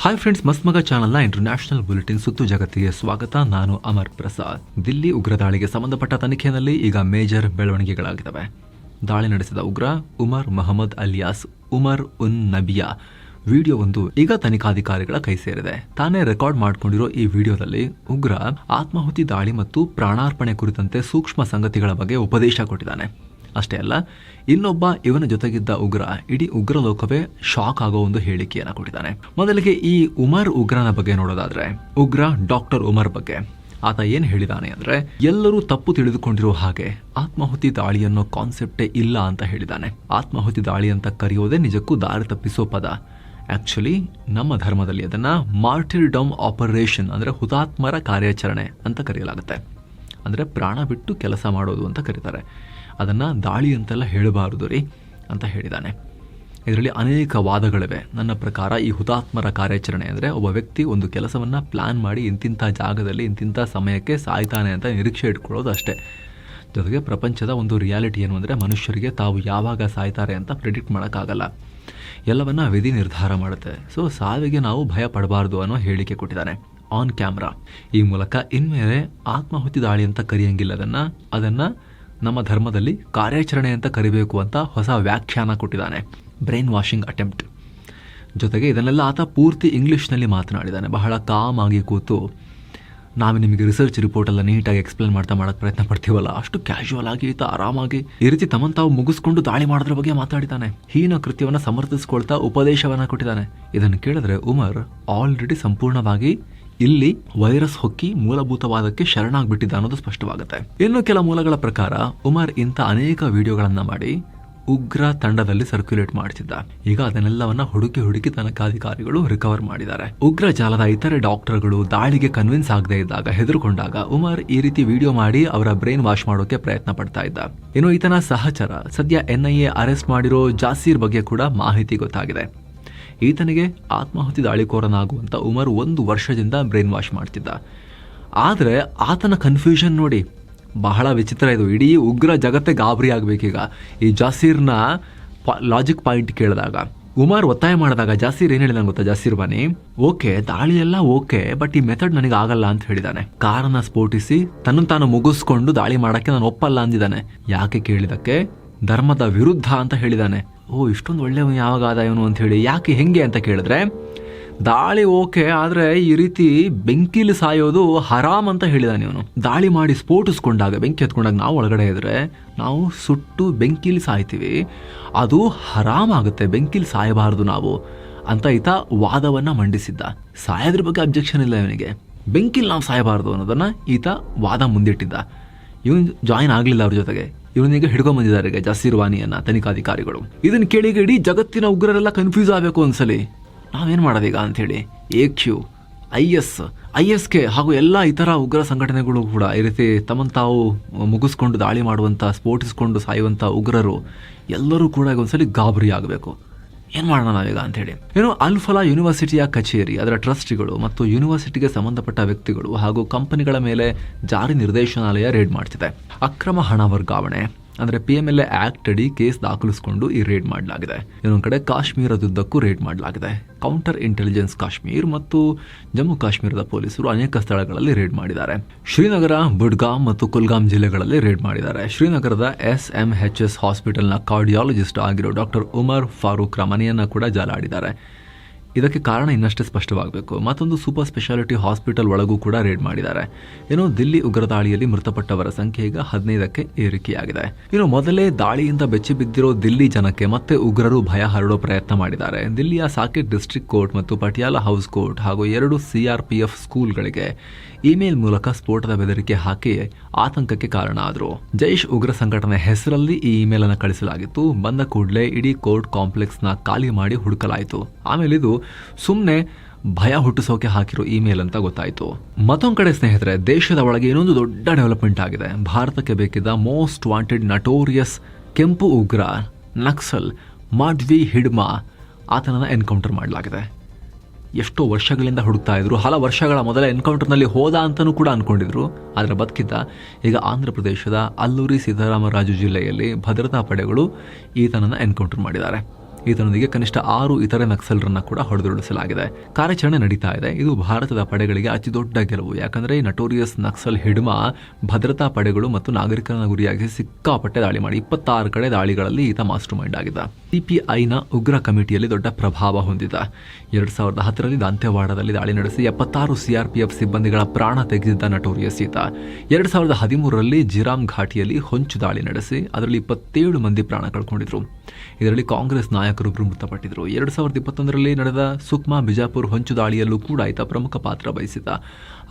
Hi friends, ಮಸ್ತ್ ಮಗ ಚಾನಲ್ನ ಇಂಟರ್ನ್ಯಾಷನಲ್ ಬುಲೆಟಿನ್ ಸುತ್ತು ಜಗತ್ತಿಗೆ ಸ್ವಾಗತ. ನಾನು ಅಮರ್ ಪ್ರಸಾದ್. ದಿಲ್ಲಿ ಉಗ್ರ ದಾಳಿಗೆ ಸಂಬಂಧಪಟ್ಟ ತನಿಖೆಯಲ್ಲಿ ಈಗ ಮೇಜರ್ ಬೆಳವಣಿಗೆಗಳಾಗಿದ್ದಾವೆ. ದಾಳಿ ನಡೆಸಿದ ಉಗ್ರ ಉಮರ್ ಮೊಹಮ್ಮದ್ ಅಲಿಯಾಸ್ ಉಮರ್ ಉನ್ ನಬಿಯಾ ವಿಡಿಯೋವೊಂದು ಈಗ ತನಿಖಾಧಿಕಾರಿಗಳ ಕೈ ಸೇರಿದೆ. ತಾನೇ ರೆಕಾರ್ಡ್ ಮಾಡಿಕೊಂಡಿರೋ ಈ ವಿಡಿಯೋದಲ್ಲಿ ಉಗ್ರ ಆತ್ಮಾಹುತಿ ದಾಳಿ ಮತ್ತು ಪ್ರಾಣಾರ್ಪಣೆ ಕುರಿತಂತೆ ಸೂಕ್ಷ್ಮ ಸಂಗತಿಗಳ ಬಗ್ಗೆ ಉಪದೇಶ ಕೊಟ್ಟಿದ್ದಾನೆ. ಅಷ್ಟೇ ಅಲ್ಲ, ಇನ್ನೊಬ್ಬ ಇವನ ಜೊತೆಗಿದ್ದ ಉಗ್ರ ಇಡೀ ಉಗ್ರ ಲೋಕವೇ ಶಾಕ್ ಆಗೋ ಒಂದು ಹೇಳಿಕೆಯನ್ನು ಕೊಟ್ಟಿದ್ದಾನೆ. ಮೊದಲಿಗೆ ಈ ಉಮರ್ ಉಗ್ರನ ಬಗ್ಗೆ ನೋಡೋದಾದ್ರೆ, ಉಗ್ರ ಡಾಕ್ಟರ್ ಉಮರ್ ಬಗ್ಗೆ ಆತ ಏನ್ ಹೇಳಿದಾನೆ ಅಂದ್ರೆ, ಎಲ್ಲರೂ ತಪ್ಪು ತಿಳಿದುಕೊಂಡಿರೋ ಹಾಗೆ ಆತ್ಮಾಹುತಿ ದಾಳಿ ಅನ್ನೋ ಕಾನ್ಸೆಪ್ಟೇ ಇಲ್ಲ ಅಂತ ಹೇಳಿದಾನೆ. ಆತ್ಮಾಹುತಿ ದಾಳಿ ಅಂತ ಕರೆಯೋದೇ ನಿಜಕ್ಕೂ ದಾರಿ ತಪ್ಪಿಸೋ ಪದ. ಆಕ್ಚುಲಿ ನಮ್ಮ ಧರ್ಮದಲ್ಲಿ ಅದನ್ನ ಮಾರ್ಟಿರ್ಡಮ್ ಆಪರೇಷನ್ ಅಂದ್ರೆ ಹುತಾತ್ಮರ ಕಾರ್ಯಾಚರಣೆ ಅಂತ ಕರೆಯಲಾಗುತ್ತೆ. ಅಂದ್ರೆ ಪ್ರಾಣ ಬಿಟ್ಟು ಕೆಲಸ ಮಾಡೋದು ಅಂತ ಕರೀತಾರೆ. ಅದನ್ನ ದಾಳಿ ಅಂತೆಲ್ಲ ಹೇಳಬಾರದು ರೀ ಅಂತ ಹೇಳಿದಾನೆ. ಇದರಲ್ಲಿ ಅನೇಕ ವಾದಗಳಿವೆ. ನನ್ನ ಪ್ರಕಾರ ಈ ಹುತಾತ್ಮರ ಕಾರ್ಯಾಚರಣೆ ಅಂದರೆ ಒಬ್ಬ ವ್ಯಕ್ತಿ ಒಂದು ಕೆಲಸವನ್ನು ಪ್ಲಾನ್ ಮಾಡಿ ಇಂತಿಂಥ ಜಾಗದಲ್ಲಿ ಇಂತಿಂಥ ಸಮಯಕ್ಕೆ ಸಾಯ್ತಾನೆ ಅಂತ ನಿರೀಕ್ಷೆ ಇಟ್ಕೊಳ್ಳೋದು ಅಷ್ಟೇ. ಜೊತೆಗೆ ಪ್ರಪಂಚದ ಒಂದು ರಿಯಾಲಿಟಿ ಏನು ಅಂದರೆ, ಮನುಷ್ಯರಿಗೆ ತಾವು ಯಾವಾಗ ಸಾಯ್ತಾರೆ ಅಂತ ಪ್ರಿಡಿಕ್ಟ್ ಮಾಡೋಕ್ಕಾಗಲ್ಲ. ಎಲ್ಲವನ್ನ ವಿಧಿ ನಿರ್ಧಾರ ಮಾಡುತ್ತೆ. ಸೊ ಸಾವಿಗೆ ನಾವು ಭಯ ಪಡಬಾರ್ದು ಅನ್ನೋ ಹೇಳಿಕೆ ಕೊಟ್ಟಿದ್ದಾನೆ ಆನ್ ಕ್ಯಾಮ್ರಾ. ಈ ಮೂಲಕ ಇನ್ಮೇಲೆ ಆತ್ಮಾಹುತಿ ದಾಳಿ ಅಂತ ಕರೆಯಂಗಿಲ್ಲ, ಅದನ್ನು ನಮ್ಮ ಧರ್ಮದಲ್ಲಿ ಕಾರ್ಯಾಚರಣೆ ಅಂತ ಕರಿಬೇಕು ಅಂತ ಹೊಸ ವ್ಯಾಖ್ಯಾನ ಕೊಟ್ಟಿದ್ದಾನೆ. Brain washing attempt. ಜೊತೆಗೆ ಇದನ್ನೆಲ್ಲ ಆತ ಪೂರ್ತಿ ಇಂಗ್ಲೀಷ್ನಲ್ಲಿ ಮಾತನಾಡಿದ್ದಾನೆ. ಬಹಳ ಕಾಮ್ ಆಗಿ ಕೂತು ನಾವು ನಿಮಗೆ ರಿಸರ್ಚ್ ರಿಪೋರ್ಟ್ ಎಲ್ಲ ನೀಟಾಗಿ ಎಕ್ಸ್ಪ್ಲೇನ್ ಮಾಡೋಕ್ಕೆ ಪ್ರಯತ್ನ ಪಡ್ತೀವಲ್ಲ, ಅಷ್ಟು ಕ್ಯಾಶುವಲ್ ಆಗಿ ಈತ ಆರಾಮಾಗಿ ಈ ರೀತಿ ತಾವು ಮುಗಿಸ್ಕೊಂಡು ದಾಳಿ ಮಾಡೋದ್ರ ಬಗ್ಗೆ ಮಾತಾಡಿದ್ದಾನೆ. ಹೀನ ಕೃತ್ಯವನ್ನು ಸಮರ್ಥಿಸ್ಕೊಳ್ತಾ ಉಪದೇಶವನ್ನ ಕೊಟ್ಟಿದ್ದಾನೆ. ಇದನ್ನು ಕೇಳಿದ್ರೆ ಉಮರ್ ಆಲ್ರೆಡಿ ಸಂಪೂರ್ಣವಾಗಿ ಇಲ್ಲಿ ವೈರಸ್ ಹೊಕ್ಕಿ ಮೂಲಭೂತವಾದಕ್ಕೆ ಶರಣಾಗ್ಬಿಟ್ಟಿದ್ದ ಅನ್ನೋದು ಸ್ಪಷ್ಟವಾಗುತ್ತೆ. ಇನ್ನು ಕೆಲ ಮೂಲಗಳ ಪ್ರಕಾರ ಉಮರ್ ಇಂಥ ಅನೇಕ ವಿಡಿಯೋಗಳನ್ನ ಮಾಡಿ ಉಗ್ರ ತಂಡದಲ್ಲಿ ಸರ್ಕ್ಯುಲೇಟ್ ಮಾಡ್ತಿದ್ದ. ಈಗ ಅದನ್ನೆಲ್ಲವನ್ನ ಹುಡುಕಿ ತನಿಖಾಧಿಕಾರಿಗಳು ರಿಕವರ್ ಮಾಡಿದ್ದಾರೆ. ಉಗ್ರ ಜಾಲದ ಇತರೆ ಡಾಕ್ಟರ್ಗಳು ದಾಳಿಗೆ ಕನ್ವಿನ್ಸ್ ಆಗದೆ ಇದ್ದಾಗ, ಹೆದರ್ಕೊಂಡಾಗ ಉಮರ್ ಈ ರೀತಿ ವಿಡಿಯೋ ಮಾಡಿ ಅವರ ಬ್ರೈನ್ ವಾಶ್ ಮಾಡೋಕೆ ಪ್ರಯತ್ನ ಪಡ್ತಾ ಇದ್ದ. ಇನ್ನು ಈತನ ಸಹಚರ ಸದ್ಯ NIA ಅರೆಸ್ಟ್ ಮಾಡಿರೋ ಜಾಸೀರ್ ಬಗ್ಗೆ ಕೂಡ ಮಾಹಿತಿ ಗೊತ್ತಾಗಿದೆ. ಈತನಿಗೆ ಆತ್ಮಾಹುತಿ ದಾಳಿಕೋರನಾಗುವಂತ ಉಮರ್ 1 ವರ್ಷದಿಂದ ಬ್ರೈನ್ ವಾಶ್ ಮಾಡ್ತಿದ್ದ. ಆದರೆ ಆತನ ಕನ್ಫ್ಯೂಷನ್ ನೋಡಿ, ಬಹಳ ವಿಚಿತ್ರ. ಇದು ಇಡೀ ಉಗ್ರ ಜಗತ್ತೇ ಗಾಬರಿ ಆಗ್ಬೇಕೀಗ. ಈ ಜಾಸೀರ್ನ ಲಾಜಿಕ್ ಪಾಯಿಂಟ್ ಕೇಳಿದಾಗ, ಉಮರ್ ಒತ್ತಾಯ ಮಾಡಿದಾಗ ಜಾಸೀರ್ ಏನ್ ಹೇಳಿದ ಗೊತ್ತಾ? ಜಾಸೀರ್ ಬಾನಿ, ಓಕೆ ದಾಳಿ ಎಲ್ಲ ಓಕೆ, ಬಟ್ ಈ ಮೆಥಡ್ ನನಗೆ ಆಗಲ್ಲ ಅಂತ ಹೇಳಿದಾನೆ. ಕಾರನ್ನ ಸ್ಫೋಟಿಸಿ ತಾನು ಮುಗಿಸ್ಕೊಂಡು ದಾಳಿ ಮಾಡಕ್ಕೆ ನಾನು ಒಪ್ಪಲ್ಲ ಅಂದಿದ್ದಾನೆ. ಯಾಕೆ ಕೇಳಿದಕ್ಕೆ ಧರ್ಮದ ವಿರುದ್ಧ ಅಂತ ಹೇಳಿದಾನೆ. ಇಷ್ಟೊಂದು ಒಳ್ಳೆಯ ಯಾವಾಗ ಆದ ಇವನು ಅಂತ ಹೇಳಿ. ಯಾಕೆ ಹೆಂಗೆ ಅಂತ ಕೇಳಿದ್ರೆ, ದಾಳಿ ಓಕೆ, ಆದ್ರೆ ಈ ರೀತಿ ಬೆಂಕಿಲಿ ಸಾಯೋದು ಹರಾಮ್ ಅಂತ ಹೇಳಿದಾನೆ ಇವನು. ದಾಳಿ ಮಾಡಿ ಸ್ಫೋಟಿಸ್ಕೊಂಡಾಗ, ಬೆಂಕಿ ಹತ್ಕೊಂಡಾಗ ನಾವು ಒಳಗಡೆ ಇದ್ರೆ ನಾವು ಸುಟ್ಟು ಬೆಂಕಿಲಿ ಸಾಯ್ತೀವಿ, ಅದು ಹರಾಮ್ ಆಗುತ್ತೆ, ಬೆಂಕಿಲಿ ಸಾಯಬಾರದು ನಾವು ಅಂತ ಈತ ವಾದವನ್ನ ಮಂಡಿಸಿದ್ದ. ಸಾಯೋದ್ರ ಬಗ್ಗೆ ಅಬ್ಜೆಕ್ಷನ್ ಇಲ್ಲ ಇವನಿಗೆ, ಬೆಂಕಿಲಿ ನಾವು ಸಾಯಬಾರದು ಅನ್ನೋದನ್ನ ಈತ ವಾದ ಮುಂದಿಟ್ಟಿದ್ದ. ಇವನ್ ಜಾಯಿನ್ ಆಗ್ಲಿಲ್ಲ ಅವ್ರ ಜೊತೆಗೆ. ಇವನಿಗೆ ಹಿಡ್ಕೊಂಡ್ ಬಂದಿದ್ದಾರೆ ಈಗ ಜಾಸೀರ್ ವಾನಿಯನ್ನ ತನಿಖಾಧಿಕಾರಿಗಳು. ಇದನ್ನ ಕೇಳಿ ಇಡೀ ಜಗತ್ತಿನ ಉಗ್ರರೆಲ್ಲ ಕನ್ಫ್ಯೂಸ್ ಆಗಬೇಕು ಒಂದ್ಸಲಿ, ನಾವೇನ್ ಮಾಡೋದೀಗ ಅಂತ ಹೇಳಿ. AQ, ISK ಹಾಗೂ ಎಲ್ಲ ಇತರ ಉಗ್ರ ಸಂಘಟನೆಗಳು ಕೂಡ ಈ ರೀತಿ ತಾವು ಮುಗಿಸ್ಕೊಂಡು ದಾಳಿ ಮಾಡುವಂತ, ಸ್ಫೋಟಿಸ್ಕೊಂಡು ಸಾಯುವಂತ ಉಗ್ರರು ಎಲ್ಲರೂ ಕೂಡ ಒಂದ್ಸಲಿ ಗಾಬರಿ ಆಗಬೇಕು. ಏನ್ ಮಾಡೋಣ ನಾವೀಗ ಅಂತ ಹೇಳಿ. ಏನು ಅಲ್ಫಲಾ ಯೂನಿವರ್ಸಿಟಿಯ ಕಚೇರಿ, ಅದರ ಟ್ರಸ್ಟಿಗಳು ಮತ್ತು ಯೂನಿವರ್ಸಿಟಿಗೆ ಸಂಬಂಧಪಟ್ಟ ವ್ಯಕ್ತಿಗಳು ಹಾಗೂ ಕಂಪನಿಗಳ ಮೇಲೆ ಜಾರಿ ನಿರ್ದೇಶನಾಲಯ ರೇಡ್ ಮಾಡ್ತಿದೆ. ಅಕ್ರಮ ಹಣ ವರ್ಗಾವಣೆ ಅಂದ್ರೆ PMLA ಆಕ್ಟ್ ಅಡಿ ಕೇಸ್ ದಾಖಲಿಸಿಕೊಂಡು ಈ ರೇಡ್ ಮಾಡಲಾಗಿದೆ. ಇನ್ನೊಂದು ಕಡೆ ಕಾಶ್ಮೀರದುದ್ದಕ್ಕೂ ರೇಡ್ ಮಾಡಲಾಗಿದೆ. ಕೌಂಟರ್ ಇಂಟೆಲಿಜೆನ್ಸ್ ಕಾಶ್ಮೀರ್ ಮತ್ತು ಜಮ್ಮು ಕಾಶ್ಮೀರದ ಪೊಲೀಸರು ಅನೇಕ ಸ್ಥಳಗಳಲ್ಲಿ ರೇಡ್ ಮಾಡಿದ್ದಾರೆ. ಶ್ರೀನಗರ, ಬುಡ್ಗಾಮ್ ಮತ್ತು ಕುಲ್ಗಾಮ್ ಜಿಲ್ಲೆಗಳಲ್ಲಿ ರೇಡ್ ಮಾಡಿದ್ದಾರೆ. ಶ್ರೀನಗರದ SMHS ಹಾಸ್ಪಿಟಲ್ನ ಕಾರ್ಡಿಯಾಲಜಿಸ್ಟ್ ಆಗಿರೋ ಡಾಕ್ಟರ್ ಉಮರ್ ಫಾರೂಕ್ ರ ಮನೆಯನ್ನ ಕೂಡ ಜಾಲಾಡಿದ್ದಾರೆ. ಇದಕ್ಕೆ ಕಾರಣ ಇನ್ನಷ್ಟೇ ಸ್ಪಷ್ಟವಾಗಬೇಕು. ಮತ್ತೊಂದು ಸೂಪರ್ ಸ್ಪೆಷಾಲಿಟಿ ಹಾಸ್ಪಿಟಲ್ ಒಳಗೂ ಕೂಡ ರೇಡ್ ಮಾಡಿದ್ದಾರೆ. ಇನ್ನು ದಿಲ್ಲಿ ಉಗ್ರ ದಾಳಿಯಲ್ಲಿ ಮೃತಪಟ್ಟವರ ಸಂಖ್ಯೆ ಈಗ 15ಕ್ಕೆ ಏರಿಕೆಯಾಗಿದೆ. ಇನ್ನು ಮೊದಲೇ ದಾಳಿಯಿಂದ ಬೆಚ್ಚಿ ಬಿದ್ದಿರೋ ದಿಲ್ಲಿ ಜನಕ್ಕೆ ಮತ್ತೆ ಉಗ್ರರು ಭಯ ಹರಡೋ ಪ್ರಯತ್ನ ಮಾಡಿದ್ದಾರೆ. ದಿಲ್ಲಿಯ ಸಾಕೇತ್ ಡಿಸ್ಟ್ರಿಕ್ಟ್ ಕೋರ್ಟ್ ಮತ್ತು ಪಟಿಯಾಲ ಹೌಸ್ ಕೋರ್ಟ್ ಹಾಗೂ 2 CRPF ಸ್ಕೂಲ್ಗಳಿಗೆ ಇಮೇಲ್ ಮೂಲಕ ಸ್ಫೋಟದ ಬೆದರಿಕೆ ಹಾಕಿ ಆತಂಕಕ್ಕೆ ಕಾರಣ ಆದರು. ಜೈಷ್ ಉಗ್ರ ಸಂಘಟನೆ ಹೆಸರಲ್ಲಿ ಈ ಇಮೇಲ್ ಅನ್ನು ಕಳಿಸಲಾಗಿತ್ತು. ಬಂದ ಕೂಡಲೇ ಇಡೀ ಕೋರ್ಟ್ ಕಾಂಪ್ಲೆಕ್ಸ್ ನ ಖಾಲಿ ಮಾಡಿ ಹುಡುಕಲಾಯಿತು. ಆಮೇಲೆ ಇದು ಸುಮ್ಮನೆ ಭಯ ಹುಟ್ಟಿಸೋಕೆ ಹಾಕಿರೋ ಇಮೇಲ್ ಅಂತ ಗೊತ್ತಾಯಿತು. ಮತ್ತೊಂದು ಕಡೆ ಸ್ನೇಹಿತರೆ, ದೇಶದ ಒಳಗೆ ಇನ್ನೊಂದು ದೊಡ್ಡ ಡೆವಲಪ್ಮೆಂಟ್ ಆಗಿದೆ. ಭಾರತಕ್ಕೆ ಬೇಕಿದ್ದ ಮೋಸ್ಟ್ ವಾಂಟೆಡ್ ನಟೋರಿಯಸ್ ಕೆಂಪು ಉಗ್ರ ನಕ್ಸಲ್ ಮಾಧ್ವಿ ಹಿಡ್ಮಾ ಆತನನ್ನ ಎನ್ಕೌಂಟರ್ ಮಾಡಲಾಗಿದೆ. ಎಷ್ಟೋ ವರ್ಷಗಳಿಂದ ಹುಡುಕ್ತಾ ಇದ್ರು. ಹಲ ವರ್ಷಗಳ ಮೊದಲ ಎನ್ಕೌಂಟರ್ನಲ್ಲಿ ಹೋದ ಅಂತಲೂ ಕೂಡ ಅನ್ಕೊಂಡಿದ್ರು. ಆದರೆ ಬದುಕಿದ್ದ. ಈಗ ಆಂಧ್ರ ಪ್ರದೇಶದ ಅಲ್ಲೂರಿ ಸೀತಾರಾಮರಾಜು ಜಿಲ್ಲೆಯಲ್ಲಿ ಭದ್ರತಾ ಪಡೆಗಳು ಈತನನ್ನು ಎನ್ಕೌಂಟರ್ ಮಾಡಿದ್ದಾರೆ. ಈತನೊಂದಿಗೆ ಕನಿಷ್ಠ 6 ಇತರೆ ನಕ್ಸಲರನ್ನ ಕೂಡ ಹೊಡೆದುರುಳಿಸಲಾಗಿದೆ. ಕಾರ್ಯಾಚರಣೆ ನಡೀತಾ ಇದೆ. ಇದು ಭಾರತದ ಪಡೆಗಳಿಗೆ ಅತಿ ದೊಡ್ಡ ಗೆಲುವು. ಯಾಕಂದ್ರೆ ಈ ನಟೋರಿಯಸ್ ನಕ್ಸಲ್ ಹಿಡ್ಮ ಭದ್ರತಾ ಪಡೆಗಳು ಮತ್ತು ನಾಗರಿಕರನ್ನ ಗುರಿಯಾಗಿ ಸಿಕ್ಕಾಪಟ್ಟೆ ದಾಳಿ ಮಾಡಿ 26 ಕಡೆ ದಾಳಿಗಳಲ್ಲಿ ಈತ ಮಾಸ್ಟರ್ ಮೈಂಡ್ ಆಗಿದ್ದ. ಸಿಪಿಐನ ಉಗ್ರ ಕಮಿಟಿಯಲ್ಲಿ ದೊಡ್ಡ ಪ್ರಭಾವ ಹೊಂದಿದ್ದ. 2010ರಲ್ಲಿ ದಂತೆವಾಡದಲ್ಲಿ ದಾಳಿ ನಡೆಸಿ 76 ಸಿಆರ್ಪಿಎಫ್ ಸಿಬ್ಬಂದಿಗಳ ಪ್ರಾಣ ತೆಗೆದಿದ್ದ ನಟೋರಿಯಸ್ ಈತ. 2013ರಲ್ಲಿ ಜಿರಾಮ್ ಘಾಟಿಯಲ್ಲಿ ಹೊಂಚು ದಾಳಿ ನಡೆಸಿ ಅದರಲ್ಲಿ 27 ಮಂದಿ ಪ್ರಾಣ ಕಳ್ಕೊಂಡಿದ್ರು. ಇದರಲ್ಲಿ ಕಾಂಗ್ರೆಸ್ ನಾಯಕರೊಬ್ಬರು ಮೃತಪಟ್ಟಿದ್ರು. 2021ರಲ್ಲಿ ನಡೆದ ಸುಕ್ಮಾ ಬಿಜಾಪುರ್ ಹೊಂಚು ದಾಳಿಯಲ್ಲೂ ಕೂಡ ಈತ ಪ್ರಮುಖ ಪಾತ್ರ ವಹಿಸಿದ್ದ.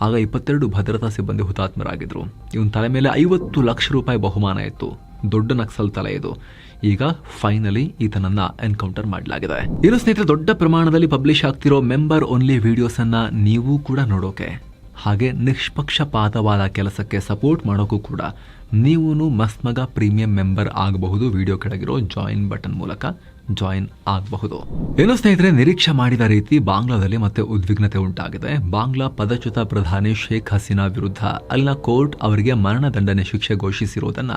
ಆಗ 22 ಭದ್ರತಾ ಸಿಬ್ಬಂದಿ ಹುತಾತ್ಮರಾಗಿದ್ರು. ಇವನ ತಲೆ ಮೇಲೆ 50 ಲಕ್ಷ ರೂಪಾಯಿ ಬಹುಮಾನ ಇತ್ತು. ದೊಡ್ಡ ನಕ್ಸಲ್ ತಲೆ ಇದು. ಈಗ ಫೈನಲಿ ಈತನನ್ನ ಎನ್ಕೌಂಟರ್ ಮಾಡಲಾಗಿದೆ. ಇನ್ನು ಸ್ನೇಹಿತರೆ, ದೊಡ್ಡ ಪ್ರಮಾಣದಲ್ಲಿ ಪಬ್ಲಿಷ್ ಆಗ್ತಿರೋ ಮೆಂಬರ್ ಓನ್ಲಿ ವಿಡಿಯೋಸ್ ಅನ್ನ ನೀವು ಕೂಡ ನೋಡೋಕೆ, ಹಾಗೆ ನಿಷ್ಪಕ್ಷಪಾತವಾದ ಕೆಲಸಕ್ಕೆ ಸಪೋರ್ಟ್ ಮಾಡೋಕ್ಕೂ ಕೂಡ ನೀವು ಮಸ್ತ್ಮಗ ಪ್ರೀಮಿಯಂ ಮೆಂಬರ್ ಆಗಬಹುದು. ವಿಡಿಯೋ ಕೆಳಗಿರೋ ಜಾಯಿನ್ ಬಟನ್ ಮೂಲಕ ಜಾಯಿನ್ ಆಗಬಹುದು. ಏನೋ ಸ್ನೇಹಿತರೆ, ನಿರೀಕ್ಷೆ ಮಾಡಿದ ರೀತಿ ಬಾಂಗ್ಲಾದಲ್ಲಿ ಮತ್ತೆ ಉದ್ವಿಗ್ನತೆ ಉಂಟಾಗಿದೆ. ಬಾಂಗ್ಲಾ ಪದಚ್ಯುತ ಪ್ರಧಾನಿ ಶೇಖ್ ಹಸೀನಾ ವಿರುದ್ಧ ಅಲ್ಲಿನ ಕೋರ್ಟ್ ಅವರಿಗೆ ಮರಣದಂಡನೆ ಶಿಕ್ಷೆ ಘೋಷಿಸಿರುವುದನ್ನ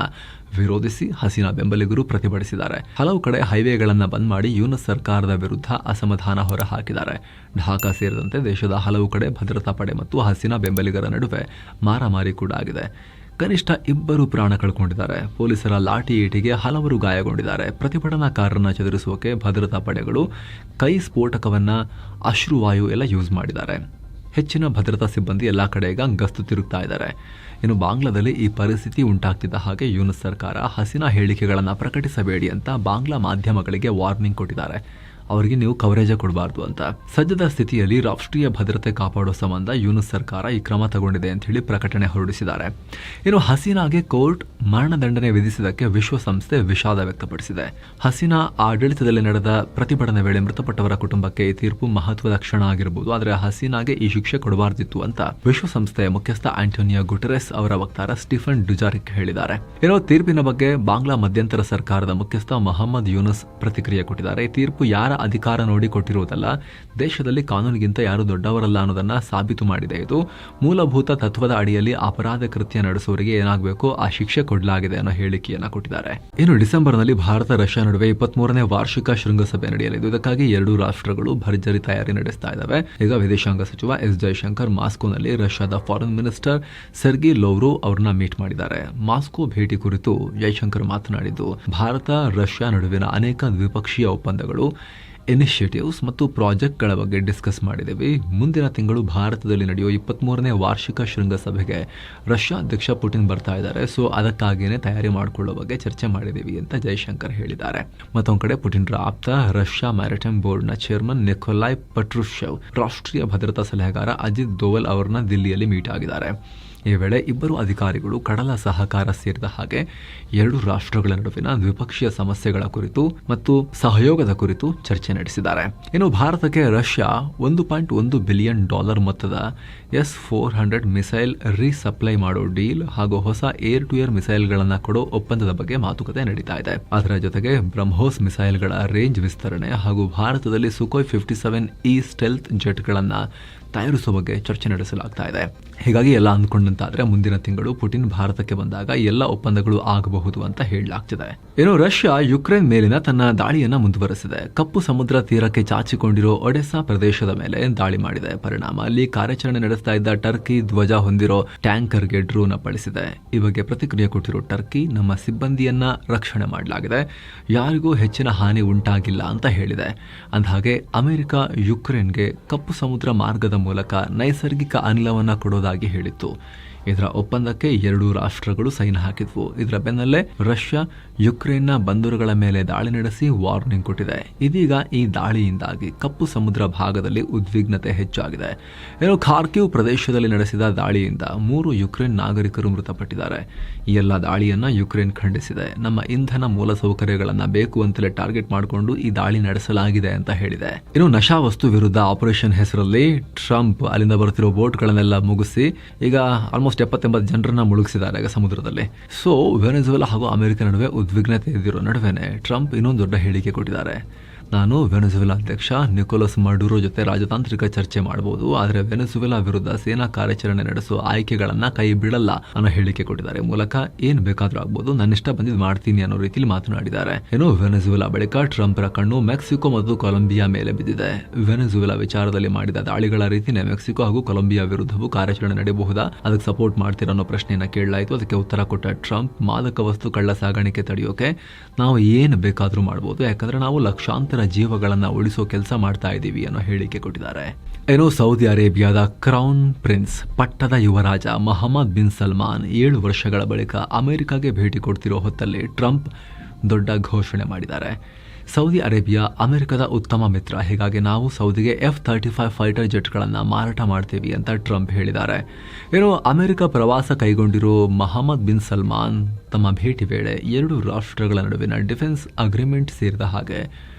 ವಿರೋಧಿಸಿ ಹಸೀನಾ ಬೆಂಬಲಿಗರು ಪ್ರತಿಭಟಿಸಿದ್ದಾರೆ. ಹಲವು ಕಡೆ ಹೈವೇಗಳನ್ನ ಬಂದ್ ಮಾಡಿ ಯೂನಸ್ ಸರ್ಕಾರದ ವಿರುದ್ಧ ಅಸಮಾಧಾನ ಹೊರಹಾಕಿದ್ದಾರೆ. ಢಾಕಾ ಸೇರಿದಂತೆ ದೇಶದ ಹಲವು ಕಡೆ ಭದ್ರತಾ ಪಡೆ ಮತ್ತು ಹಸೀನಾ ಬೆಂಬಲಿಗರ ನಡುವೆ ಮಾರಾಮಾರಿ ಕೂಡ ಆಗಿದೆ. ಕನಿಷ್ಠ 2 ಪ್ರಾಣ ಕಳ್ಕೊಂಡಿದ್ದಾರೆ. ಪೊಲೀಸರ ಲಾಠಿ ಏಟಿಗೆ ಹಲವರು ಗಾಯಗೊಂಡಿದ್ದಾರೆ. ಪ್ರತಿಭಟನಾಕಾರರನ್ನ ಚದುರಿಸುವಕ್ಕೆ ಭದ್ರತಾ ಪಡೆಗಳು ಕೈ ಸ್ಫೋಟಕವನ್ನ, ಅಶ್ರುವಾಯು ಎಲ್ಲ ಯೂಸ್ ಮಾಡಿದ್ದಾರೆ. ಹೆಚ್ಚಿನ ಭದ್ರತಾ ಸಿಬ್ಬಂದಿ ಎಲ್ಲಾ ಕಡೆ ಈಗ ಗಸ್ತು ತಿರುಗ್ತಾ ಇದ್ದಾರೆ. ಇನ್ನು ಬಾಂಗ್ಲಾದಲ್ಲಿ ಈ ಪರಿಸ್ಥಿತಿ ಉಂಟಾಗ್ತಿದ್ದ ಹಾಗೆ ಯೂನಸ್ ಸರ್ಕಾರ ಹಸೀನಾ ಹೇಳಿಕೆಗಳನ್ನು ಪ್ರಕಟಿಸಬೇಡಿ ಅಂತ ಬಾಂಗ್ಲಾ ಮಾಧ್ಯಮಗಳಿಗೆ ವಾರ್ನಿಂಗ್ ಕೊಟ್ಟಿದ್ದಾರೆ. ಅವರಿಗೆ ನೀವು ಕವರೇಜ್ ಕೊಡಬಾರ್ದು ಅಂತ. ಸದ್ಯದ ಸ್ಥಿತಿಯಲ್ಲಿ ರಾಷ್ಟ್ರೀಯ ಭದ್ರತೆ ಕಾಪಾಡುವ ಸಂಬಂಧ ಯೂನಸ್ ಸರ್ಕಾರ ಈ ಕ್ರಮ ತಗೊಂಡಿದೆ ಅಂತ ಹೇಳಿ ಪ್ರಕಟಣೆ ಹೊರಡಿಸಿದ್ದಾರೆ. ಇನ್ನು ಹಸೀನಾಗೆ ಕೋರ್ಟ್ ಮರಣದಂಡನೆ ವಿಧಿಸಿದ್ದಕ್ಕೆ ವಿಶ್ವಸಂಸ್ಥೆ ವಿಷಾದ ವ್ಯಕ್ತಪಡಿಸಿದೆ. ಹಸೀನಾ ಆಡಳಿತದಲ್ಲಿ ನಡೆದ ಪ್ರತಿಭಟನೆ ವೇಳೆ ಮೃತಪಟ್ಟವರ ಕುಟುಂಬಕ್ಕೆ ಈ ತೀರ್ಪು ಮಹತ್ವದ ಕ್ಷಣ ಆಗಿರಬಹುದು. ಆದರೆ ಹಸೀನಾಗೆ ಈ ಶಿಕ್ಷೆ ಕೊಡಬಾರ್ದಿತ್ತು ಅಂತ ವಿಶ್ವಸಂಸ್ಥೆಯ ಮುಖ್ಯಸ್ಥ ಆಂಟೋನಿಯೋ ಗುಟೆರೆಸ್ ಅವರ ವಕ್ತಾರ ಸ್ಟೀಫನ್ ಡುಜಾರಿಕ್ ಹೇಳಿದ್ದಾರೆ. ಇನ್ನು ತೀರ್ಪಿನ ಬಗ್ಗೆ ಬಾಂಗ್ಲಾ ಮಧ್ಯಂತರ ಸರ್ಕಾರದ ಮುಖ್ಯಸ್ಥ ಮೊಹಮ್ಮದ್ ಯೂನಸ್ ಪ್ರತಿಕ್ರಿಯೆ ಕೊಟ್ಟಿದ್ದಾರೆ. ಈ ತೀರ್ಪು ಯಾರ ಅಧಿಕಾರ ನೋಡಿ ಕೊಟ್ಟಿರುವುದಲ್ಲ, ದೇಶದಲ್ಲಿ ಕಾನೂನಿಗಿಂತ ಯಾರು ದೊಡ್ಡವರಲ್ಲ ಅನ್ನೋದನ್ನ ಸಾಬೀತು ಮಾಡಿದೆ. ಇದು ಮೂಲಭೂತ ತತ್ವದ ಅಡಿಯಲ್ಲಿ ಅಪರಾಧ ಕೃತ್ಯ ನಡೆಸುವವರಿಗೆ ಏನಾಗಬೇಕು ಆ ಶಿಕ್ಷೆ ಕೊಡಲಾಗಿದೆ ಅನ್ನೋ ಹೇಳಿಕೆಯನ್ನ ಕೊಟ್ಟಿದ್ದಾರೆ. ಇನ್ನು ಡಿಸೆಂಬರ್ನಲ್ಲಿ ಭಾರತ ರಷ್ಯಾ ನಡುವೆ 23ನೇ ವಾರ್ಷಿಕ ಶೃಂಗಸಭೆ ನಡೆಯಲಿದೆ. ಇದಕ್ಕಾಗಿ 2 ರಾಷ್ಟ್ರಗಳು ಭರ್ಜರಿ ತಯಾರಿ ನಡೆಸ್ತಾ ಇದ್ದಾವೆ. ಈಗ ವಿದೇಶಾಂಗ ಸಚಿವ ಎಸ್ ಜೈಶಂಕರ್ ಮಾಸ್ಕೋನಲ್ಲಿ ರಷ್ಯಾದ ಫಾರಿನ್ ಮಿನಿಸ್ಟರ್ ಸೆರ್ಗಿ ಲೋವ್ರೋವ್ ಅವರನ್ನ ಮೀಟ್ ಮಾಡಿದ್ದಾರೆ. ಮಾಸ್ಕೋ ಭೇಟಿ ಕುರಿತು ಜೈಶಂಕರ್ ಮಾತನಾಡಿದ್ದು, ಭಾರತ ರಷ್ಯಾ ನಡುವಿನ ಅನೇಕ ದ್ವಿಪಕ್ಷೀಯ ಒಪ್ಪಂದಗಳು, ಇನಿಷಿಯೇಟಿವ್ಸ್ ಮತ್ತು ಪ್ರಾಜೆಕ್ಟ್ಗಳ ಬಗ್ಗೆ ಡಿಸ್ಕಸ್ ಮಾಡಿದ್ದೇವೆ. ಮುಂದಿನ ತಿಂಗಳು ಭಾರತದಲ್ಲಿ ನಡೆಯುವ 23ನೇ ವಾರ್ಷಿಕ ಶೃಂಗಸಭೆಗೆ ರಷ್ಯಾ ಅಧ್ಯಕ್ಷ ಪುಟಿನ್ ಬರ್ತಾ ಇದ್ದಾರೆ. ಸೊ ಅದಕ್ಕಾಗಿಯೇ ತಯಾರಿ ಮಾಡಿಕೊಳ್ಳುವ ಬಗ್ಗೆ ಚರ್ಚೆ ಮಾಡಿದ್ದೀವಿ ಅಂತ ಜೈಶಂಕರ್ ಹೇಳಿದ್ದಾರೆ. ಮತ್ತೊಂದು ಕಡೆ ಪುಟಿನ್ರ ಆಪ್ತ ರಷ್ಯಾ ಮ್ಯಾರಿಟೈಮ್ ಬೋರ್ಡ್ನ ಚೇರ್ಮನ್ ನಿಕೋಲಾಯ್ ಪಟ್ರುಶೇವ್ ರಾಷ್ಟ್ರೀಯ ಭದ್ರತಾ ಸಲಹೆಗಾರ ಅಜಿತ್ ದೋವಲ್ ಅವರನ್ನ ದಿಲ್ಲಿಯಲ್ಲಿ ಮೀಟ್ ಆಗಿದ್ದಾರೆ. ಈ ವೇಳೆ ಇಬ್ಬರು ಅಧಿಕಾರಿಗಳು ಕಡಲ ಸಹಕಾರ ಸೇರಿದ ಹಾಗೆ 2 ರಾಷ್ಟ್ರಗಳ ನಡುವಿನ ದ್ವಿಪಕ್ಷೀಯ ಸಮಸ್ಯೆಗಳ ಕುರಿತು ಮತ್ತು ಸಹಯೋಗದ ಕುರಿತು ಚರ್ಚೆ ನಡೆಸಿದ್ದಾರೆ. ಇನ್ನು ಭಾರತಕ್ಕೆ ರಷ್ಯಾ $1.1 ಬಿಲಿಯನ್ ಮೊತ್ತದ S-400 ಮಿಸೈಲ್ ರೀಸಪ್ಲೈ ಮಾಡೋ ಡೀಲ್ ಹಾಗೂ ಹೊಸ ಏರ್ ಟು ಏರ್ ಮಿಸೈಲ್ಗಳನ್ನು ಕೊಡೋ ಒಪ್ಪಂದದ ಬಗ್ಗೆ ಮಾತುಕತೆ ನಡೀತಾ ಇದೆ. ಅದರ ಜೊತೆಗೆ ಬ್ರಹ್ಮೋಸ್ ಮಿಸೈಲ್ಗಳ ರೇಂಜ್ ವಿಸ್ತರಣೆ ಹಾಗೂ ಭಾರತದಲ್ಲಿ ಸುಖೋಯ್ 57E ಸ್ಟೆಲ್ತ್ ಜೆಟ್ಗಳನ್ನು ತಯಾರಿಸುವ ಬಗ್ಗೆ ಚರ್ಚೆ ನಡೆಸಲಾಗ್ತಾ ಇದೆ. ಹೀಗಾಗಿ ಎಲ್ಲ ಅಂದ್ಕೊಂಡಂತಾದ್ರೆ ಮುಂದಿನ ತಿಂಗಳು ಪುಟಿನ್ ಭಾರತಕ್ಕೆ ಬಂದಾಗ ಎಲ್ಲ ಒಪ್ಪಂದಗಳು ಆಗಬಹುದು ಅಂತ ಹೇಳಲಾಗ್ತಿದೆ. ಇನ್ನು ರಷ್ಯಾ ಯುಕ್ರೇನ್ ಮೇಲಿನ ತನ್ನ ದಾಳಿಯನ್ನ ಮುಂದುವರೆಸಿದೆ. ಕಪ್ಪು ಸಮುದ್ರ ತೀರಕ್ಕೆ ಚಾಚಿಕೊಂಡಿರೋ ಒಡೆಸಾ ಪ್ರದೇಶದ ಮೇಲೆ ದಾಳಿ ಮಾಡಿದೆ. ಪರಿಣಾಮ ಅಲ್ಲಿ ಕಾರ್ಯಾಚರಣೆ ನಡೆಸ್ತಾ ಇದ್ದ ಟರ್ಕಿ ಧ್ವಜ ಹೊಂದಿರೋ ಟ್ಯಾಂಕರ್ಗೆ ಡ್ರೋನ್ ಅಪ್ಪಳಿಸಿದೆ. ಈ ಬಗ್ಗೆ ಪ್ರತಿಕ್ರಿಯೆ ಕೊಟ್ಟಿರೋ ಟರ್ಕಿ, ನಮ್ಮ ಸಿಬ್ಬಂದಿಯನ್ನ ರಕ್ಷಣೆ ಮಾಡಲಾಗಿದೆ, ಯಾರಿಗೂ ಹೆಚ್ಚಿನ ಹಾನಿ ಉಂಟಾಗಿಲ್ಲ ಅಂತ ಹೇಳಿದೆ. ಅಂದಹಾಗೆ ಅಮೆರಿಕ ಯುಕ್ರೇನ್ಗೆ ಕಪ್ಪು ಸಮುದ್ರ ಮಾರ್ಗದ ಮೂಲಕ ನೈಸರ್ಗಿಕ ಅನಿಲವನ್ನ ಕೊಡೋದಾಗಿ ಹೇಳಿತ್ತು. ಇದರ ಒಪ್ಪಂದಕ್ಕೆ 2 ರಾಷ್ಟ್ರಗಳು ಸೈನ್ ಹಾಕಿದ್ವು. ಇದರ ಬೆನ್ನಲ್ಲೇ ರಷ್ಯಾ ಯುಕ್ರೇನ್ನ ಬಂದರುಗಳ ಮೇಲೆ ದಾಳಿ ನಡೆಸಿ ವಾರ್ನಿಂಗ್ ಕೊಟ್ಟಿದೆ. ಇದೀಗ ಈ ದಾಳಿಯಿಂದಾಗಿ ಕಪ್ಪು ಸಮುದ್ರ ಭಾಗದಲ್ಲಿ ಉದ್ವಿಗ್ನತೆ ಹೆಚ್ಚಾಗಿದೆ. ಖಾರ್ಕಿವ್ ಪ್ರದೇಶದಲ್ಲಿ ನಡೆಸಿದ ದಾಳಿಯಿಂದ 3 ಯುಕ್ರೇನ್ ನಾಗರಿಕರು ಮೃತಪಟ್ಟಿದ್ದಾರೆ. ಈ ಎಲ್ಲ ದಾಳಿಯನ್ನ ಯುಕ್ರೇನ್ ಖಂಡಿಸಿದೆ. ನಮ್ಮ ಇಂಧನ ಮೂಲಸೌಕರ್ಯಗಳನ್ನ ಬೇಕು ಅಂತಲೇ ಟಾರ್ಗೆಟ್ ಮಾಡಿಕೊಂಡು ಈ ದಾಳಿ ನಡೆಸಲಾಗಿದೆ ಅಂತ ಹೇಳಿದೆ. ಇನ್ನು ನಶಾವಸ್ತು ವಿರುದ್ಧ ಆಪರೇಷನ್ ಹೆಸರಲ್ಲಿ ಟ್ರಂಪ್ ಅಲ್ಲಿಂದ ಬರ್ತಿರೋ ಬೋಟ್ಗಳನ್ನೆಲ್ಲ ಮುಗಿಸಿ ಈಗ ಆಲ್ಮೋಸ್ಟ್ 70-80 ಜನರನ್ನ ಮುಳುಗಿಸಿದ್ದಾರೆ ಈಗ ಸಮುದ್ರದಲ್ಲಿ. ಸೊ ವೆನೆಜುವೆಲಾ ಹಾಗೂ ಅಮೆರಿಕ ನಡುವೆ ಉದ್ವಿಗ್ನತೆ ಇದ್ದಿರೋ ನಡುವೆನೆ ಟ್ರಂಪ್ ಇನ್ನೊಂದು ದೊಡ್ಡ ಹೇಳಿಕೆ ಕೊಟ್ಟಿದ್ದಾರೆ. ನಾನು ವೆನೆಜುವೆಲಾ ಅಧ್ಯಕ್ಷ ನಿಕೋಲಸ್ ಮಡುರೋ ಜೊತೆ ರಾಜತಾಂತ್ರಿಕ ಚರ್ಚೆ ಮಾಡಬಹುದು, ಆದರೆ ವೆನೆಜುವೆಲಾ ವಿರುದ್ಧ ಸೇನಾ ಕಾರ್ಯಾಚರಣೆ ನಡೆಸುವ ಆಯ್ಕೆಗಳನ್ನ ಕೈ ಬಿಡಲ್ಲ ಅನ್ನೋ ಹೇಳಿಕೆ ಕೊಟ್ಟಿದ್ದಾರೆ. ಮೂಲಕ ಏನ್ ಬೇಕಾದ್ರೂ ಆಗ್ಬೋದು, ನನ್ನಿಷ್ಟ ಬಂದಿದ್ದು ಮಾಡ್ತೀನಿ ಅನ್ನೋ ರೀತಿಯಲ್ಲಿ ಮಾತನಾಡಿದ್ದಾರೆ. ಏನು ವೆನೆಜುವೆಲಾ ಬಳಿಕ ಟ್ರಂಪ್ರ ಕಣ್ಣು ಮೆಕ್ಸಿಕೋ ಮತ್ತು ಕೊಲಂಬಿಯಾ ಮೇಲೆ ಬಿದ್ದಿದೆ. ವೆನೆಜುವೆಲಾ ವಿಚಾರದಲ್ಲಿ ಮಾಡಿದ ದಾಳಿಗಳ ರೀತಿನೇ ಮೆಕ್ಸಿಕೋ ಹಾಗೂ ಕೊಲಂಬಿಯಾ ವಿರುದ್ಧವೂ ಕಾರ್ಯಾಚರಣೆ ನಡೆಯಬಹುದಾ, ಅದಕ್ಕೆ ಸಪೋರ್ಟ್ ಮಾಡ್ತೀರಾ ಅನ್ನೋ ಪ್ರಶ್ನೆಯನ್ನ ಕೇಳಲಾಯಿತು. ಅದಕ್ಕೆ ಉತ್ತರ ಕೊಟ್ಟ ಟ್ರಂಪ್, ಮಾದಕ ವಸ್ತು ಕಳ್ಳ ಸಾಗಾಣಿಕೆ ತಡೆಯೋಕೆ ನಾವು ಏನು ಬೇಕಾದ್ರೂ ಮಾಡಬಹುದು, ಯಾಕಂದ್ರೆ ನಾವು ಲಕ್ಷಾಂತರ ಜೀವಗಳನ್ನ ಉಳಿಸೋ ಕೆಲಸ ಮಾಡ್ತಾ ಇದ್ದೀವಿ ಅನ್ನೋ ಹೇಳಿಕೆ ಕೊಟ್ಟಿದ್ದಾರೆ. ಏನೋ ಸೌದಿ ಅರೇಬಿಯಾದ ಕ್ರೌನ್ ಪ್ರಿನ್ಸ್ ಪಟ್ಟದ ಯುವರಾಜ ಮೊಹಮ್ಮದ್ ಬಿನ್ ಸಲ್ಮಾನ್ 7 ವರ್ಷಗಳ ಬಳಿಕ ಅಮೆರಿಕಾಗೆ ಭೇಟಿ ಕೊಡ್ತಿರೋ ಹೊತ್ತಲ್ಲಿ ಟ್ರಂಪ್ ದೊಡ್ಡ ಘೋಷಣೆ ಮಾಡಿದ್ದಾರೆ. ಸೌದಿ ಅರೇಬಿಯಾ ಅಮೆರಿಕದ ಉತ್ತಮ ಮಿತ್ರ, ಹೀಗಾಗಿ ನಾವು ಸೌದಿಗೆ F-35 ಫೈಟರ್ ಜೆಟ್ಗಳನ್ನು ಮಾರಾಟ ಮಾಡ್ತೀವಿ ಅಂತ ಟ್ರಂಪ್ ಹೇಳಿದ್ದಾರೆ. ಏನೋ ಅಮೆರಿಕ ಪ್ರವಾಸ ಕೈಗೊಂಡಿರೋ ಮೊಹಮ್ಮದ್ ಬಿನ್ ಸಲ್ಮಾನ್ ತಮ್ಮ ಭೇಟಿ ವೇಳೆ 2 ರಾಷ್ಟ್ರಗಳ ನಡುವಿನ ಡಿಫೆನ್ಸ್ ಅಗ್ರಿಮೆಂಟ್ ಸೇರಿದ ಹಾಗೆ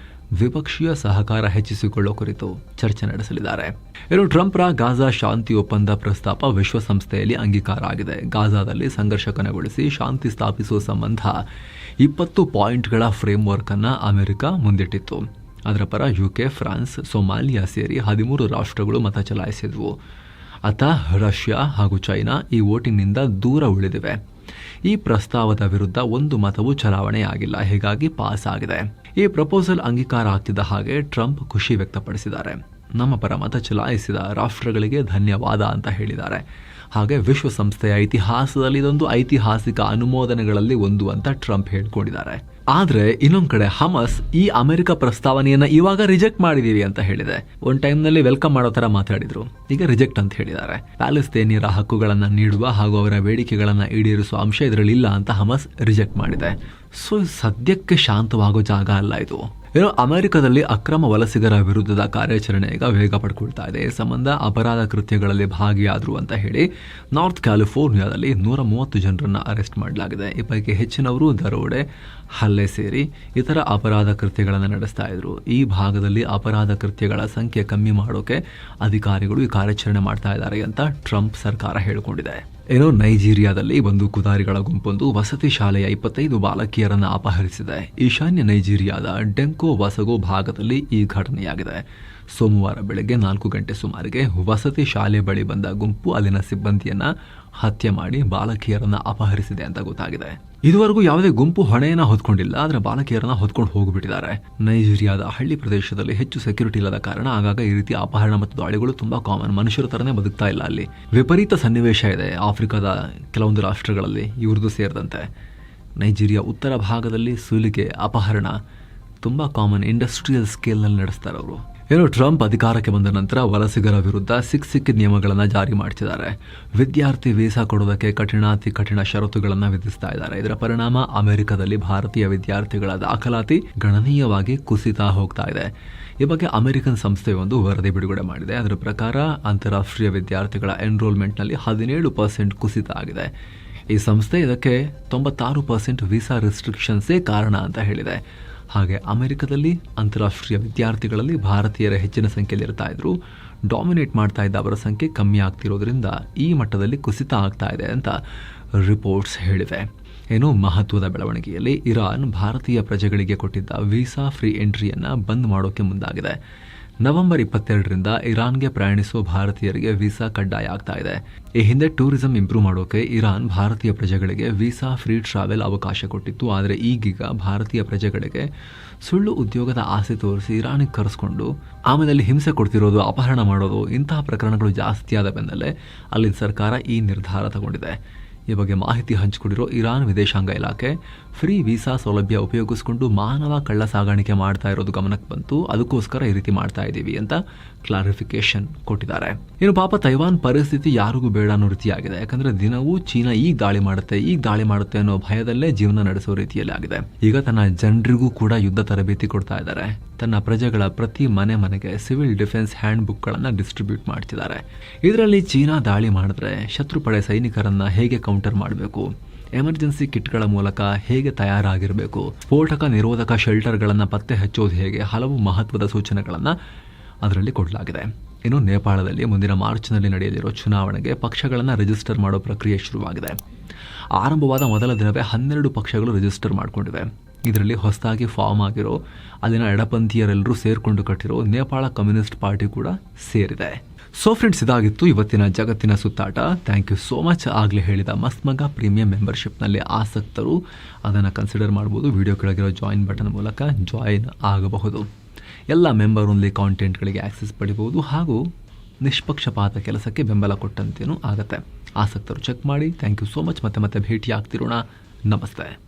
ದ್ವಿಪಕ್ಷೀಯ ಸಹಕಾರ ಹೆಚ್ಚಿಸಿಕೊಳ್ಳೋ ಕುರಿತು ಚರ್ಚೆ ನಡೆಸಲಿದ್ದಾರೆ. ಇನ್ನು ಟ್ರಂಪ್ರ ಗಾಜಾ ಶಾಂತಿ ಒಪ್ಪಂದ ಪ್ರಸ್ತಾಪ ವಿಶ್ವಸಂಸ್ಥೆಯಲ್ಲಿ ಅಂಗೀಕಾರ ಆಗಿದೆ. ಗಾಜಾದಲ್ಲಿ ಸಂಘರ್ಷ ಕೊನೆಗೊಳಿಸಿ ಶಾಂತಿ ಸ್ಥಾಪಿಸುವ ಸಂಬಂಧ 20 ಪಾಯಿಂಟ್ಗಳ ಫ್ರೇಮ್ವರ್ಕ್ ಅನ್ನ ಅಮೆರಿಕ ಮುಂದಿಟ್ಟಿತ್ತು. ಅದರ ಪರ UK, ಫ್ರಾನ್ಸ್, ಸೊಮಾಲಿಯಾ ಸೇರಿ 13 ರಾಷ್ಟ್ರಗಳು ಮತ ಚಲಾಯಿಸಿದ್ವು. ಅತ ರಷ್ಯಾ ಹಾಗೂ ಚೈನಾ ಈ ವೋಟಿಂಗ್ನಿಂದ ದೂರ ಉಳಿದಿವೆ. ಈ ಪ್ರಸ್ತಾವದ ವಿರುದ್ಧ ಒಂದು ಮತವೂ ಚಲಾವಣೆಯಾಗಿಲ್ಲ, ಹೀಗಾಗಿ ಪಾಸ್ ಆಗಿದೆ. ಈ ಪ್ರಪೋಸಲ್ ಅಂಗೀಕಾರ ಆಗ್ತಿದ್ದ ಹಾಗೆ ಟ್ರಂಪ್ ಖುಷಿ ವ್ಯಕ್ತಪಡಿಸಿದ್ದಾರೆ. ನಮ್ಮ ಪರ ಮತ ಚಲಾಯಿಸಿದ ರಾಷ್ಟ್ರಗಳಿಗೆ ಧನ್ಯವಾದ ಅಂತ ಹೇಳಿದ್ದಾರೆ. ಹಾಗೆ ವಿಶ್ವಸಂಸ್ಥೆಯ ಇತಿಹಾಸದಲ್ಲಿ ಇದೊಂದು ಐತಿಹಾಸಿಕ ಅನುಮೋದನೆಗಳಲ್ಲಿ ಒಂದು ಅಂತ ಟ್ರಂಪ್ ಹೇಳ್ಕೊಂಡಿದ್ದಾರೆ. ಆದ್ರೆ ಇನ್ನೊಂದ್ ಕಡೆ ಹಮಸ್ ಈ ಅಮೆರಿಕ ಪ್ರಸ್ತಾವನೆಯನ್ನ ಇವಾಗ ರಿಜೆಕ್ಟ್ ಮಾಡಿದೀವಿ ಅಂತ ಹೇಳಿದೆ. ಒಂದ್ ಟೈಮ್ ನಲ್ಲಿ ವೆಲ್ಕಮ್ ಮಾಡೋ ತರ ಮಾತಾಡಿದ್ರು, ಈಗ ರಿಜೆಕ್ಟ್ ಅಂತ ಹೇಳಿದ್ದಾರೆ. ಪ್ಯಾಲೆಸ್ತೇನಿಯರ ಹಕ್ಕುಗಳನ್ನ ನೀಡುವ ಹಾಗೂ ಅವರ ಬೇಡಿಕೆಗಳನ್ನ ಈಡೇರಿಸುವ ಅಂಶ ಇದರಲ್ಲಿ ಇಲ್ಲ ಅಂತ ಹಮಸ್ ರಿಜೆಕ್ಟ್ ಮಾಡಿದೆ. ಸೊ ಸದ್ಯಕ್ಕೆ ಶಾಂತವಾಗೋ ಜಾಗ ಅಲ್ಲ ಇದು. ಏನೋ ಅಮೆರಿಕದಲ್ಲಿ ಅಕ್ರಮ ವಲಸಿಗರ ವಿರುದ್ಧದ ಕಾರ್ಯಾಚರಣೆ ಈಗ ವೇಗ ಪಡ್ಕೊಳ್ತಾ ಇದೆ. ಈ ಸಂಬಂಧ ಅಪರಾಧ ಕೃತ್ಯಗಳಲ್ಲಿ ಭಾಗಿಯಾದ್ರು ಅಂತ ಹೇಳಿ ನಾರ್ತ್ ಕ್ಯಾಲಿಫೋರ್ನಿಯಾದಲ್ಲಿ 130 ಜನರನ್ನ ಅರೆಸ್ಟ್ ಮಾಡಲಾಗಿದೆ. ಈ ಪೈಕಿ ಹೆಚ್ಚಿನವರು ದರೋಡೆ, ಹಲ್ಲೆ ಸೇರಿ ಇತರ ಅಪರಾಧ ಕೃತ್ಯಗಳನ್ನು ನಡೆಸ್ತಾ ಇದ್ರು. ಈ ಭಾಗದಲ್ಲಿ ಅಪರಾಧ ಕೃತ್ಯಗಳ ಸಂಖ್ಯೆ ಕಮ್ಮಿ ಮಾಡೋಕೆ ಅಧಿಕಾರಿಗಳು ಈ ಕಾರ್ಯಾಚರಣೆ ಮಾಡ್ತಾ ಇದ್ದಾರೆ ಅಂತ ಟ್ರಂಪ್ ಸರ್ಕಾರ ಹೇಳಿಕೊಂಡಿದೆ. ಏನೋ ನೈಜೀರಿಯಾದಲ್ಲಿ ಬಂದೂಕುಧಾರಿಗಳ ಗುಂಪೊಂದು ವಸತಿ ಶಾಲೆಯ 25 ಬಾಲಕಿಯರನ್ನ ಅಪಹರಿಸಿದೆ. ಈಶಾನ್ಯ ನೈಜೀರಿಯಾದ ಡೆಂಕೋ ವಸಗೋ ಭಾಗದಲ್ಲಿ ಈ ಘಟನೆಯಾಗಿದೆ. ಸೋಮವಾರ ಬೆಳಗ್ಗೆ 4 ಗಂಟೆ ಸುಮಾರಿಗೆ ವಸತಿ ಶಾಲೆ ಬಳಿ ಬಂದ ಗುಂಪು ಅಲ್ಲಿನ ಸಿಬ್ಬಂದಿಯನ್ನ ಹತ್ಯೆ ಮಾಡಿ ಬಾಲಕಿಯರನ್ನ ಅಪಹರಿಸಿದೆ ಅಂತ ಗೊತ್ತಾಗಿದೆ. ಇದುವರೆಗೂ ಯಾವುದೇ ಗುಂಪು ಹೊಣೆಯನ್ನ ಹೊತ್ಕೊಂಡಿಲ್ಲ, ಆದ್ರೆ ಬಾಲಕಿಯರನ್ನ ಹೊತ್ಕೊಂಡು ಹೋಗ್ಬಿಟ್ಟಿದ್ದಾರೆ. ನೈಜೀರಿಯಾದ ಹಳ್ಳಿ ಪ್ರದೇಶದಲ್ಲಿ ಹೆಚ್ಚು ಸೆಕ್ಯೂರಿಟಿ ಇಲ್ಲದ ಕಾರಣ ಆಗಾಗ ಈ ರೀತಿ ಅಪಹರಣ ಮತ್ತು ದಾಳಿಗಳು ತುಂಬಾ ಕಾಮನ್. ಮನುಷ್ಯರ ತರನೇ ಬದುಕ್ತಾ ಇಲ್ಲ ಅಲ್ಲಿ. ವಿಪರೀತ ಸನ್ನಿವೇಶ ಇದೆ ಆಫ್ರಿಕಾದ ಕೆಲವೊಂದು ರಾಷ್ಟ್ರಗಳಲ್ಲಿ, ಇವ್ರದ್ದು ಸೇರಿದಂತೆ. ನೈಜೀರಿಯಾ ಉತ್ತರ ಭಾಗದಲ್ಲಿ ಸುಲಿಗೆ, ಅಪಹರಣ ತುಂಬಾ ಕಾಮನ್. ಇಂಡಸ್ಟ್ರಿಯಲ್ ಸ್ಕೇಲ್ನಲ್ಲಿ ನಡೆಸ್ತಾರೆ ಅವರು. ಏನೋ ಟ್ರಂಪ್ ಅಧಿಕಾರಕ್ಕೆ ಬಂದ ನಂತರ ವಲಸಿಗರ ವಿರುದ್ಧ ಸಿಕ್ಕಿದ ನಿಯಮಗಳನ್ನು ಜಾರಿ ಮಾಡ್ತಿದ್ದಾರೆ. ವಿದ್ಯಾರ್ಥಿ ವೀಸಾ ಕೊಡೋದಕ್ಕೆ ಕಠಿಣ ಷರತ್ತುಗಳನ್ನು ವಿಧಿಸ್ತಾ ಇದ್ದಾರೆ. ಇದರ ಪರಿಣಾಮ ಅಮೆರಿಕದಲ್ಲಿ ಭಾರತೀಯ ವಿದ್ಯಾರ್ಥಿಗಳ ದಾಖಲಾತಿ ಗಣನೀಯವಾಗಿ ಕುಸಿತಾ ಹೋಗ್ತಾ ಇದೆ. ಈ ಬಗ್ಗೆ ಅಮೆರಿಕನ್ ಸಂಸ್ಥೆಯೊಂದು ವರದಿ ಬಿಡುಗಡೆ ಮಾಡಿದೆ. ಅದರ ಪ್ರಕಾರ ಅಂತಾರಾಷ್ಟ್ರೀಯ ವಿದ್ಯಾರ್ಥಿಗಳ ಎನ್ರೋಲ್ಮೆಂಟ್ನಲ್ಲಿ 17% ಕುಸಿತ ಆಗಿದೆ. ಈ ಸಂಸ್ಥೆ ಇದಕ್ಕೆ 96% ವೀಸಾ ರಿಸ್ಟ್ರಿಕ್ಷನ್ಸೇ ಕಾರಣ ಅಂತ ಹೇಳಿದೆ. ಹಾಗೆ ಅಮೆರಿಕದಲ್ಲಿ ಅಂತಾರಾಷ್ಟ್ರೀಯ ವಿದ್ಯಾರ್ಥಿಗಳಲ್ಲಿ ಭಾರತೀಯರ ಹೆಚ್ಚಿನ ಸಂಖ್ಯೆಯಲ್ಲಿ ಇರ್ತಾ ಇದ್ರು. ಡಾಮಿನೇಟ್ ಮಾಡ್ತಾ ಇದ್ದ ಅವರ ಸಂಖ್ಯೆ ಕಮ್ಮಿ ಆಗ್ತಿರೋದ್ರಿಂದ ಈ ಮಟ್ಟದಲ್ಲಿ ಕುಸಿತ ಆಗ್ತಾ ಇದೆ ಅಂತ ರಿಪೋರ್ಟ್ಸ್ ಹೇಳಿವೆ. ಏನೋ ಮಹತ್ವದ ಬೆಳವಣಿಗೆಯಲ್ಲಿ ಇರಾನ್ ಭಾರತೀಯ ಪ್ರಜೆಗಳಿಗೆ ಕೊಟ್ಟಿದ್ದ ವೀಸಾ ಫ್ರೀ ಎಂಟ್ರಿಯನ್ನು ಬಂದ್ ಮಾಡೋಕೆ ಮುಂದಾಗಿದೆ. ನವೆಂಬರ್ 22ರಿಂದ ಇರಾನ್ಗೆ ಪ್ರಯಾಣಿಸುವ ಭಾರತೀಯರಿಗೆ ವೀಸಾ ಕಡ್ಡಾಯ ಆಗ್ತಾ ಇದೆ. ಈ ಹಿಂದೆ ಟೂರಿಸಂ ಇಂಪ್ರೂವ್ ಮಾಡೋಕೆ ಇರಾನ್ ಭಾರತೀಯ ಪ್ರಜೆಗಳಿಗೆ ವೀಸಾ ಫ್ರೀ ಟ್ರಾವೆಲ್ ಅವಕಾಶ ಕೊಟ್ಟಿತ್ತು. ಆದರೆ ಈಗೀಗ ಭಾರತೀಯ ಪ್ರಜೆಗಳಿಗೆ ಸುಳ್ಳು ಉದ್ಯೋಗದ ಆಸೆ ತೋರಿಸಿ ಇರಾನಿಗೆ ಕರೆಸ್ಕೊಂಡು ಆಮೇಲೆ ಅಲ್ಲಿ ಹಿಂಸೆ ಕೊಡ್ತಿರೋದು, ಅಪಹರಣ ಮಾಡೋದು, ಇಂತಹ ಪ್ರಕರಣಗಳು ಜಾಸ್ತಿ ಆದ ಬೆನ್ನಲ್ಲೇ ಅಲ್ಲಿನ ಸರ್ಕಾರ ಈ ನಿರ್ಧಾರ ತಗೊಂಡಿದೆ. ಈ ಬಗ್ಗೆ ಮಾಹಿತಿ ಹಂಚಿಕೊಂಡಿರೋ ಇರಾನ್ ವಿದೇಶಾಂಗ ಇಲಾಖೆ ಫ್ರೀ ವೀಸಾ ಸೌಲಭ್ಯ ಉಪಯೋಗಿಸಿಕೊಂಡು ಮಾನವ ಕಳ್ಳ ಸಾಗಾಣಿಕೆ ಮಾಡ್ತಾ ಇರೋದು ಗಮನಕ್ಕೆ ಬಂತು. ಅದಕ್ಕೋಸ್ಕರ ಈ ರೀತಿ ಮಾಡ್ತಾ ಇದ್ದೀವಿ ಅಂತ ಕ್ಲಾರಿಫಿಕೇಶನ್ ಕೊಟ್ಟಿದ್ದಾರೆ. ಇನ್ನು ಪಾಪ ತೈವಾನ್ ಪರಿಸ್ಥಿತಿ ಯಾರಿಗೂ ಬೇಡ ಅನ್ನೋ ರೀತಿಯಾಗಿದೆ. ಯಾಕಂದ್ರೆ ದಿನವೂ ಚೀನಾ ಈಗ ದಾಳಿ ಮಾಡುತ್ತೆ ಅನ್ನೋ ಭಯದಲ್ಲೇ ಜೀವನ ನಡೆಸೋ ರೀತಿಯಲ್ಲಿ ಆಗಿದೆ. ಈಗ ತನ್ನ ಜನರಿಗೂ ಕೂಡ ಯುದ್ಧ ತರಬೇತಿ ಕೊಡ್ತಾ ಇದ್ದಾರೆ. ತನ್ನ ಪ್ರಜೆಗಳ ಪ್ರತಿ ಮನೆಗೆ ಸಿವಿಲ್ ಡಿಫೆನ್ಸ್ ಹ್ಯಾಂಡ್ ಬುಕ್ಗಳನ್ನು ಡಿಸ್ಟ್ರಿಬ್ಯೂಟ್ ಮಾಡ್ತಿದ್ದಾರೆ. ಇದರಲ್ಲಿ ಚೀನಾ ದಾಳಿ ಮಾಡಿದ್ರೆ ಶತ್ರುಪಡೆ ಸೈನಿಕರನ್ನ ಹೇಗೆ ಕೌಂಟರ್ ಮಾಡಬೇಕು, ಎಮರ್ಜೆನ್ಸಿ ಕಿಟ್ಗಳ ಮೂಲಕ ಹೇಗೆ ತಯಾರಾಗಿರಬೇಕು, ಸ್ಫೋಟಕ ನಿರೋಧಕ ಶೆಲ್ಟರ್ಗಳನ್ನು ಪತ್ತೆ ಹಚ್ಚೋದು ಹೇಗೆ, ಹಲವು ಮಹತ್ವದ ಸೂಚನೆಗಳನ್ನು ಅದರಲ್ಲಿ ಕೊಡಲಾಗಿದೆ. ಇನ್ನು ನೇಪಾಳದಲ್ಲಿ ಮುಂದಿನ ಮಾರ್ಚ್ನಲ್ಲಿ ನಡೆಯಲಿರೋ ಚುನಾವಣೆಗೆ ಪಕ್ಷಗಳನ್ನು ರಿಜಿಸ್ಟರ್ ಮಾಡೋ ಪ್ರಕ್ರಿಯೆ ಶುರುವಾಗಿದೆ. ಆರಂಭವಾದ ಮೊದಲ ದಿನವೇ 12 ಪಕ್ಷಗಳು ರಿಜಿಸ್ಟರ್ ಮಾಡಿಕೊಂಡಿವೆ. ಇದರಲ್ಲಿ ಹೊಸದಾಗಿ ಫಾರ್ಮ್ ಆಗಿರೋ ಅಲ್ಲಿನ ಎಡಪಂಥೀಯರೆಲ್ಲರೂ ಸೇರಿಕೊಂಡು ಕಟ್ಟಿರೋ ನೇಪಾಳ ಕಮ್ಯುನಿಸ್ಟ್ ಪಾರ್ಟಿ ಕೂಡ ಸೇರಿದೆ. ಸೊ ಫ್ರೆಂಡ್ಸ್, ಇದಾಗಿತ್ತು ಇವತ್ತಿನ ಜಗತ್ತಿನ ಸುತ್ತಾಟ. Thank you so much. ಆಗಲೇ ಹೇಳಿದ ಮಸ್ತ್ ಮಗ ಪ್ರೀಮಿಯಂ ಮೆಂಬರ್ಶಿಪ್ನಲ್ಲಿ ಆಸಕ್ತರು ಅದನ್ನು ಕನ್ಸಿಡರ್ ಮಾಡ್ಬೋದು. ವಿಡಿಯೋ ಕೆಳಗಿರೋ ಜಾಯಿನ್ ಬಟನ್ ಮೂಲಕ ಜಾಯಿನ್ ಆಗಬಹುದು. ಎಲ್ಲ ಮೆಂಬರ್ ಓನ್ಲಿ ಕಾಂಟೆಂಟ್ಗಳಿಗೆ ಆಕ್ಸೆಸ್ ಪಡಿಬಹುದು ಹಾಗೂ ನಿಷ್ಪಕ್ಷಪಾತ ಕೆಲಸಕ್ಕೆ ಬೆಂಬಲ ಕೊಟ್ಟಂತೇನೂ ಆಗುತ್ತೆ. ಆಸಕ್ತರು ಚೆಕ್ ಮಾಡಿ. Thank you so much. ಮತ್ತೆ ಭೇಟಿ ಆಗ್ತಿರೋಣ. ನಮಸ್ತೆ.